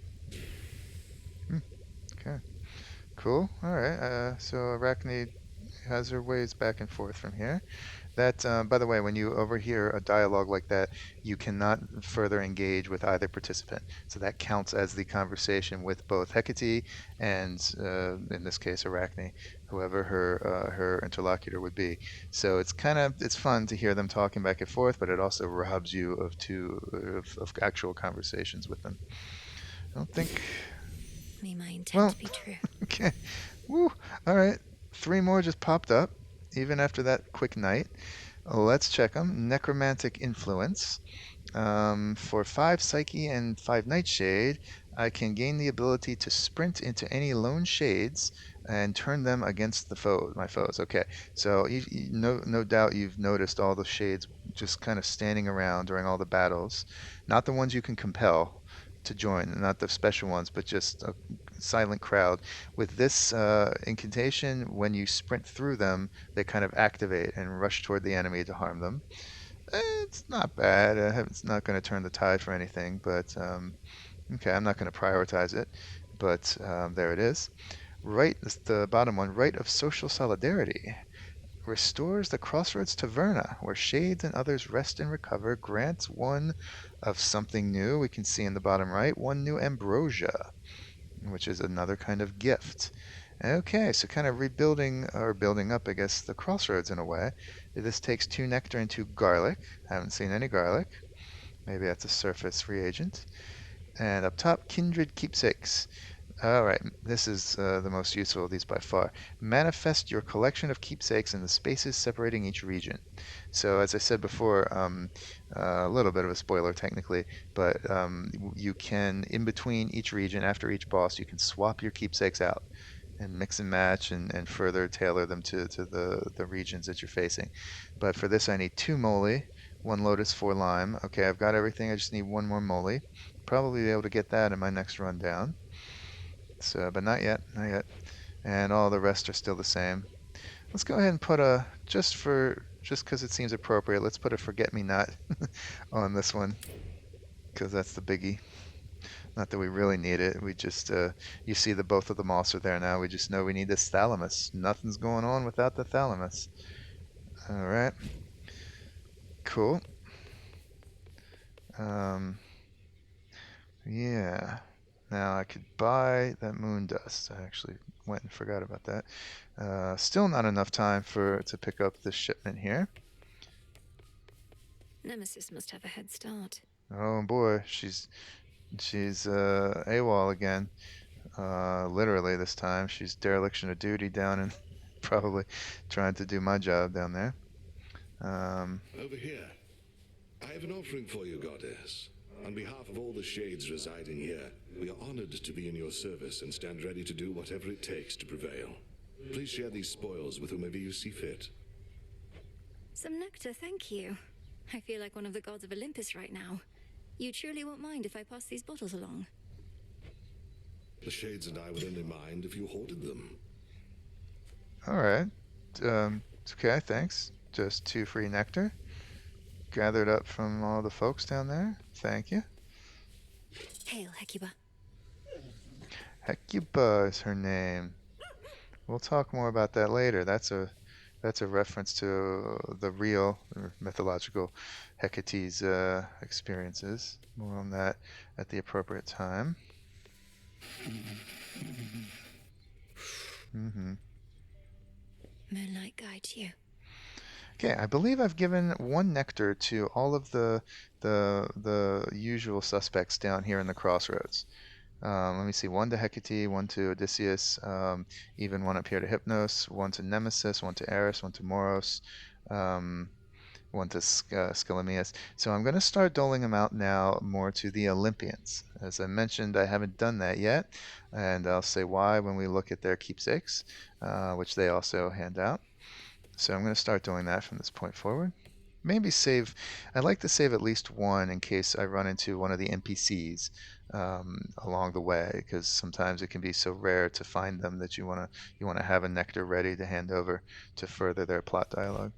[SPEAKER 1] Okay. Cool. All right. So Arachne has her ways back and forth from here. That, by the way, when you overhear a dialogue like that, you cannot further engage with either participant. So that counts as the conversation with both Hecate and, in this case, Arachne, whoever her interlocutor would be. So it's fun to hear them talking back and forth, but it also robs you of actual conversations with them. I don't think.
[SPEAKER 2] May my intent
[SPEAKER 1] Well,
[SPEAKER 2] be true.
[SPEAKER 1] okay. Woo. All right. 3 more just popped up, even after that quick night. Let's check them. Necromantic Influence. For 5 Psyche and 5 Nightshade, I can gain the ability to sprint into any lone shades and turn them against my foes. Okay, so no doubt you've noticed all the shades just kind of standing around during all the battles. Not the ones you can compel to join, not the special ones, but just a silent crowd. With this incantation, when you sprint through them, they kind of activate and rush toward the enemy to harm them. It's not bad. It's not going to turn the tide for anything, but okay, I'm not going to prioritize it. But there it is. Right, the bottom one, Rite of Social Solidarity. Restores the Crossroads Taverna, where shades and others rest and recover. Grants one of something new. We can see in the bottom right, 1 new ambrosia, which is another kind of gift. Okay, so kind of rebuilding or building up, I guess, the Crossroads in a way. This takes 2 nectar and 2 garlic. Haven't seen any garlic. Maybe that's a surface reagent. And up top, Kindred Keepsakes. All right, this is the most useful of these by far. Manifest your collection of keepsakes in the spaces separating each region. So as I said before, a little bit of a spoiler technically, but you can, in between each region, after each boss, you can swap your keepsakes out and mix and match and further tailor them to the regions that you're facing. But for this, I need 2 moly, 1 lotus, 4 lime. Okay, I've got everything. I just need 1 more moly. Probably be able to get that in my next run down. So, but not yet, not yet. And all the rest are still the same. Let's go ahead and put just because it seems appropriate, let's put a forget-me-not on this one, because that's the biggie. Not that we really need it. We just, you see that both of the moss are there now. We just know we need this thalamus. Nothing's going on without the thalamus. All right. Cool. Yeah. Now I could buy that moon dust. I actually went and forgot about that. Still not enough time to pick up this shipment here.
[SPEAKER 2] Nemesis must have a head start.
[SPEAKER 1] Oh boy, she's AWOL again. Literally this time. She's dereliction of duty down and probably trying to do my job down there.
[SPEAKER 3] Over here. I have an offering for you, Goddess. On behalf of all the shades residing here, we are honored to be in your service and stand ready to do whatever it takes to prevail. Please share these spoils with whomever you see fit.
[SPEAKER 2] Some nectar, thank you. I feel like one of the gods of Olympus right now. You truly won't mind if I pass these bottles along?
[SPEAKER 3] The shades and I would only mind if you hoarded them.
[SPEAKER 1] All right. Okay, thanks. Just 2 free nectar. Gathered up from all the folks down there. Thank you.
[SPEAKER 2] Hail, Hecuba.
[SPEAKER 1] Hecuba is her name. We'll talk more about that later. That's a reference to the real or mythological Hecate's experiences. More on that at the appropriate time. Mm-hmm.
[SPEAKER 2] Moonlight guides you.
[SPEAKER 1] Okay, I believe I've given one nectar to all of the usual suspects down here in the Crossroads. Let me see, one to Hecate, one to Odysseus, even one up here to Hypnos, one to Nemesis, one to Eris, one to Moros, um, one to Scyllaeus. So I'm going to start doling them out now more to the Olympians. As I mentioned, I haven't done that yet, and I'll say why when we look at their keepsakes, which they also hand out. So I'm going to start doing that from this point forward. Maybe save, I'd like to save at least one in case I run into one of the NPCs along the way, because sometimes it can be so rare to find them that you want to have a nectar ready to hand over to further their plot dialogue.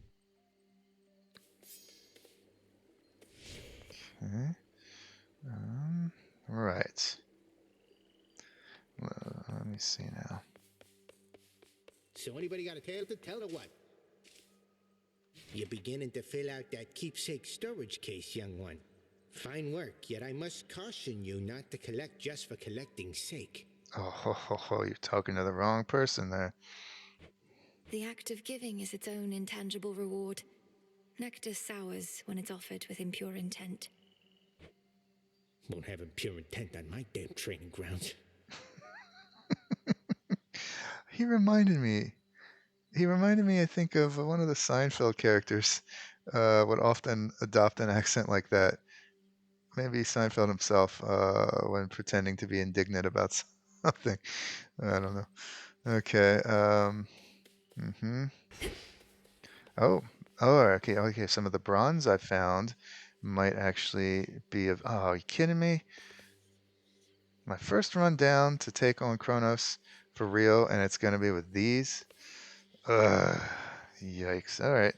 [SPEAKER 1] Okay. Right. Let me see now.
[SPEAKER 8] So anybody got a tale to tell or what? You're beginning to fill out that keepsake storage case, young one. Fine work, yet I must caution you not to collect just for collecting's sake.
[SPEAKER 1] Oh, you're talking to the wrong person there.
[SPEAKER 2] The act of giving is its own intangible reward. Nectar sours when it's offered with impure intent.
[SPEAKER 8] Won't have impure intent on my damn training grounds.
[SPEAKER 1] He reminded me, I think, of one of the Seinfeld characters would often adopt an accent like that. Maybe Seinfeld himself when pretending to be indignant about something. I don't know. Okay. Oh, okay. Some of the bronze I found might actually be of. Oh, are you kidding me? My first run down to take on Chronos for real, and it's going to be with these. Yikes. All right.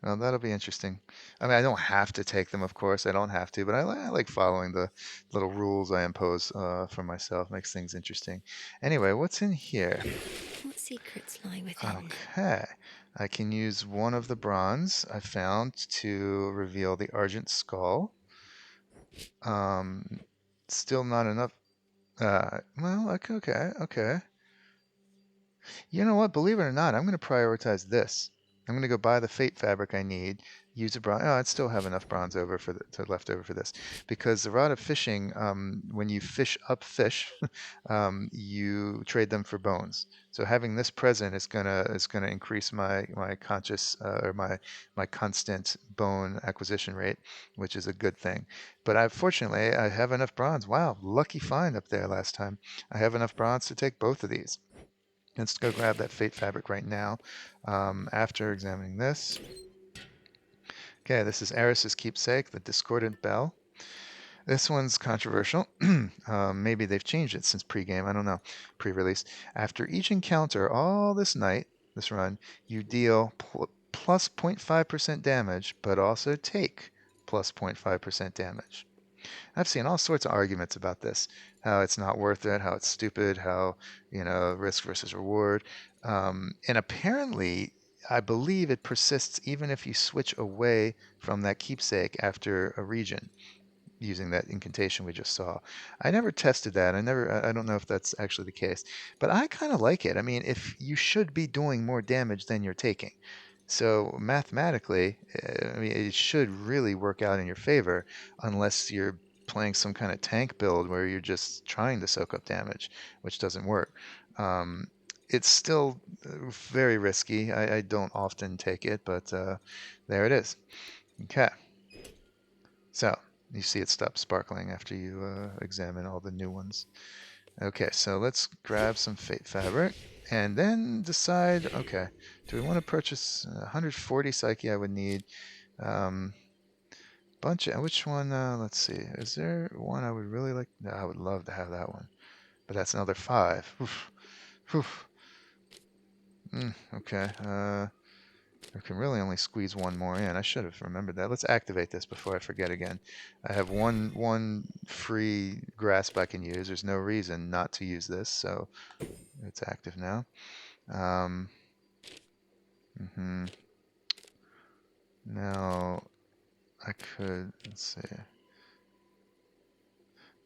[SPEAKER 1] Well, that'll be interesting. I mean, I don't have to take them, of course. I don't have to, but I like following the little rules I impose for myself. Makes things interesting. Anyway, what's in here?
[SPEAKER 2] What secrets lie within?
[SPEAKER 1] Okay. I can use one of the bronze I found to reveal the Argent Skull. Still not enough. Well, okay. You know what? Believe it or not, I'm going to prioritize this. I'm going to go buy the fate fabric I need, use a bronze. Oh, I'd still have enough bronze over left over for this, because the rod of fishing, when you fish up fish, you trade them for bones. So having this present is gonna increase my conscious or my constant bone acquisition rate, which is a good thing. But fortunately I have enough bronze. Wow, lucky find up there last time. I have enough bronze to take both of these. Let's go grab that fate fabric right now after examining this. Okay, this is Eris's keepsake, the Discordant Bell. This one's controversial. Maybe they've changed it since pregame. I don't know. Pre-release. After each encounter all this run, you deal plus 0.5% damage, but also take plus 0.5% damage. I've seen all sorts of arguments about this, how it's not worth it, how it's stupid, how, risk versus reward. And apparently, I believe it persists even if you switch away from that keepsake after a region using that incantation we just saw. I never tested that. I don't know if that's actually the case, but I kind of like it. I mean, if you should be doing more damage than you're taking. So mathematically, I mean, it should really work out in your favor unless you're playing some kind of tank build where you're just trying to soak up damage, which doesn't work. It's still very risky. I don't often take it, but there it is. Okay. So you see it stop sparkling after you examine all the new ones. Okay, so let's grab some fate fabric and then decide, okay, do we want to purchase 140 psyche I would need? Which one, let's see, is there one I would really like? No, I would love to have that one, but that's another 5. Oof. Oof. Okay, I can really only squeeze one more in. I should have remembered that. Let's activate this before I forget again. I have one free grasp I can use. There's no reason not to use this, so it's active now. Now, I could, let's see.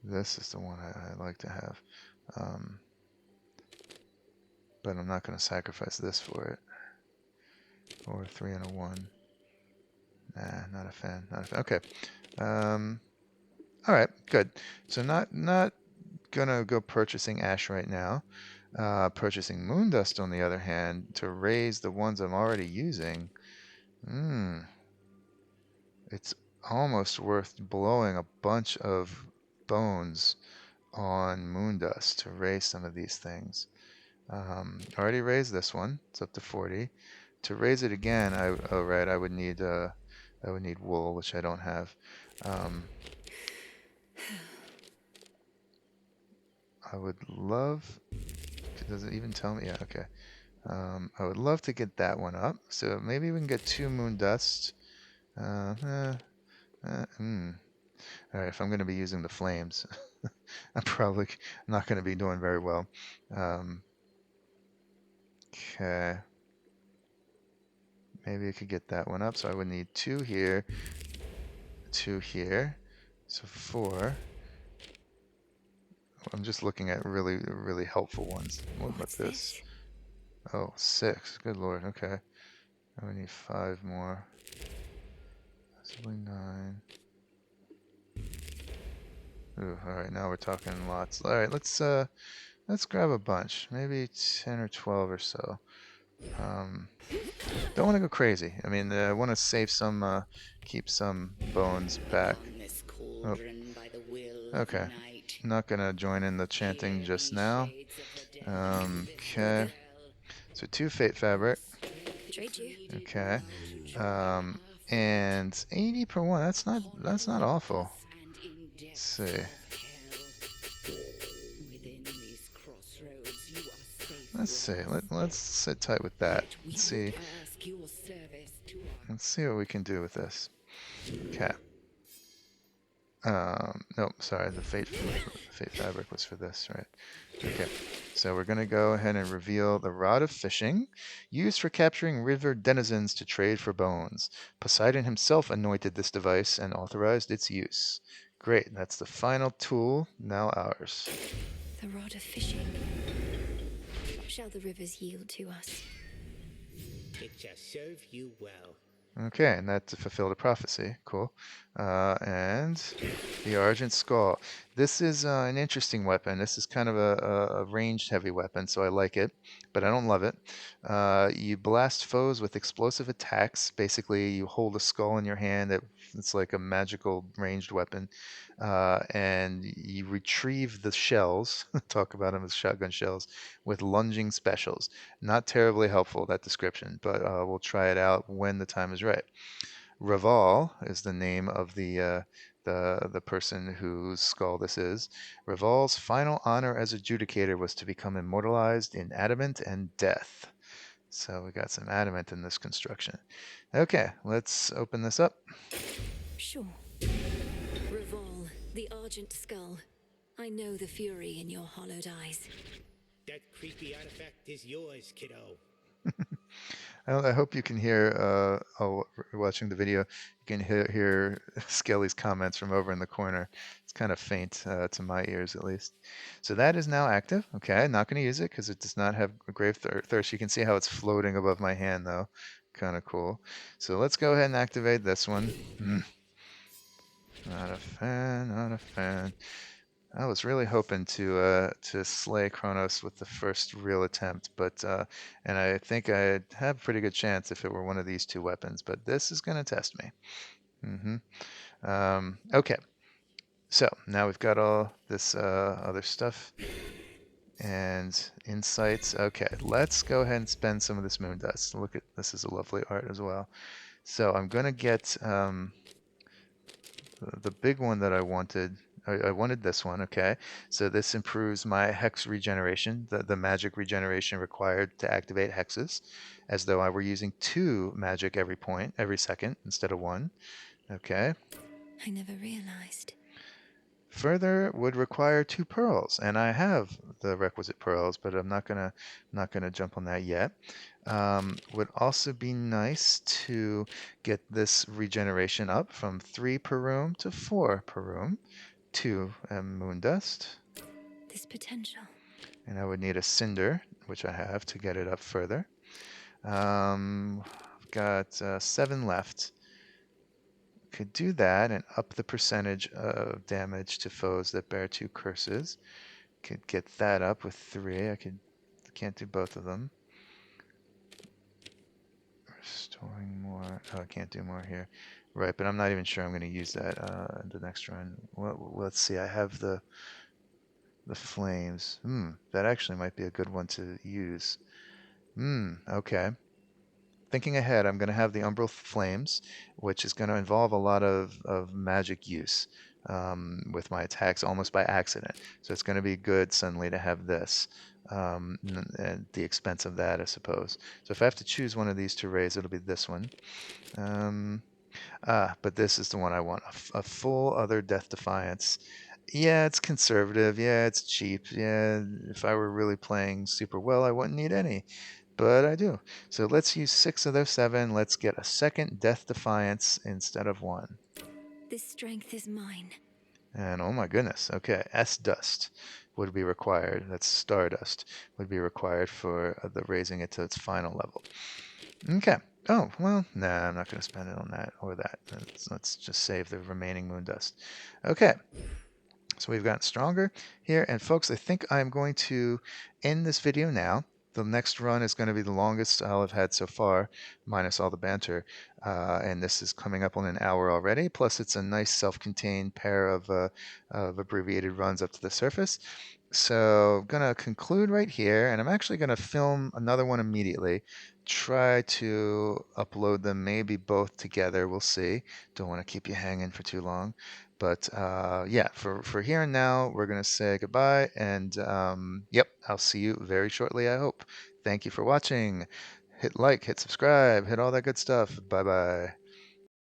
[SPEAKER 1] This is the one I like to have. But I'm not going to sacrifice this for it. Or 3 and a 1. Nah, not a fan. Not a fan. Okay. All right, good. So not gonna go purchasing ash right now. Purchasing moondust, on the other hand, to raise the ones I'm already using. It's almost worth blowing a bunch of bones on moondust to raise some of these things. Already raised this one. It's up to 40. To raise it again, I would need wool, which I don't have. I would love. Does it even tell me? Yeah, okay. I would love to get that one up. So maybe we can get 2 moondust. All right, if I'm going to be using the flames, I'm probably not going to be doing very well. Okay. Maybe I could get that one up. So I would need 2 here, 2 here. So 4. I'm just looking at really, really helpful ones. What about this? Oh, 6. Good lord. Okay. I would need 5 more. Possibly 9. Ooh, all right, now we're talking lots. All right, let's grab a bunch. Maybe 10 or 12 or so. Don't want to go crazy. I mean, I want to save some, keep some bones back. Oh. Okay. Not gonna join in the chanting just now. Okay. So 2 fate fabric. Okay. And 80 per one. That's not awful. Let's see. Let's see. Let's sit tight with that. Let's see. Let's see what we can do with this. Okay. Nope, sorry, the fate fabric was for this, right? Okay, so we're going to go ahead and reveal the Rod of Fishing, used for capturing river denizens to trade for bones. Poseidon himself anointed this device and authorized its use. Great, that's the final tool, now ours.
[SPEAKER 2] The Rod of Fishing. Shall the rivers yield to us?
[SPEAKER 8] It shall serve you well.
[SPEAKER 1] Okay, and that fulfilled a prophecy. Cool. And the Argent Skull. This is an interesting weapon. This is kind of a ranged heavy weapon, so I like it, but I don't love it. You blast foes with explosive attacks. Basically, you hold a skull in your hand. It's like a magical ranged weapon. And you retrieve the shells, talk about them as shotgun shells, with lunging specials. Not terribly helpful, that description, but we'll try it out when the time is right. Raval is the name of the person whose skull this is. Raval's final honor as adjudicator was to become immortalized in adamant and death. So we got some adamant in this construction. Okay, let's open this up.
[SPEAKER 2] Sure. Raval, the Argent Skull. I know the fury in your hollowed eyes.
[SPEAKER 8] That creepy artifact is yours, kiddo.
[SPEAKER 1] I hope you can hear, watching the video, you can hear Skelly's comments from over in the corner. It's kind of faint to my ears, at least. So that is now active. Okay, not going to use it because it does not have a grave thirst. You can see how it's floating above my hand, though. Kind of cool. So let's go ahead and activate this one. Not a fan, not a fan. I was really hoping to slay Chronos with the first real attempt, but and I think I'd have a pretty good chance if it were one of these 2 weapons, but this is going to test me. Okay, so now we've got all this other stuff and insights. Okay, let's go ahead and spend some of this moon dust. Look at this, is a lovely art as well. So I'm going to get the big one that I wanted. I wanted this one, okay? So this improves my hex regeneration, the magic regeneration required to activate hexes, as though I were using 2 magic every second, instead of 1. Okay.
[SPEAKER 2] I never realized.
[SPEAKER 1] Further would require 2 pearls, and I have the requisite pearls, but I'm not gonna jump on that yet. Would also be nice to get this regeneration up from 3 per room to 4 per room. 2 moon dust.
[SPEAKER 2] This potential.
[SPEAKER 1] And I would need a cinder, which I have, to get it up further. I've got 7 left. Could do that and up the percentage of damage to foes that bear 2 curses. Could get that up with 3. Can't do both of them. Restoring more. Oh, I can't do more here. Right, but I'm not even sure I'm going to use that the next run. Well, let's see. I have the flames. That actually might be a good one to use. Okay. Thinking ahead, I'm going to have the Umbral Flames, which is going to involve a lot of magic use with my attacks almost by accident. So it's going to be good suddenly to have this at the expense of that, I suppose. So if I have to choose one of these to raise, it'll be this one. But this is the one I want, a full other Death Defiance. Yeah, it's conservative. Yeah, it's cheap. Yeah, if I were really playing super well, I wouldn't need any. But I do. So let's use 6 of those 7. Let's get a second Death Defiance instead of 1.
[SPEAKER 2] This strength is mine.
[SPEAKER 1] And oh my goodness. Okay, S-Dust would be required. That's Stardust. Would be required for the raising it to its final level. Okay. Oh, well, nah, I'm not going to spend it on that or that. Let's just save the remaining Moon Dust. Okay. So we've gotten stronger here. And folks, I think I'm going to end this video now. The next run is going to be the longest I'll have had so far, minus all the banter. And this is coming up on an hour already. Plus, it's a nice self-contained pair of abbreviated runs up to the surface. So I'm going to conclude right here. And I'm actually going to film another one immediately. Try to upload them maybe both together. We'll see. Don't want to keep you hanging for too long. But yeah, for here and now, we're going to say goodbye. And yep, I'll see you very shortly, I hope. Thank you for watching. Hit like, hit subscribe, hit all that good stuff. Bye-bye.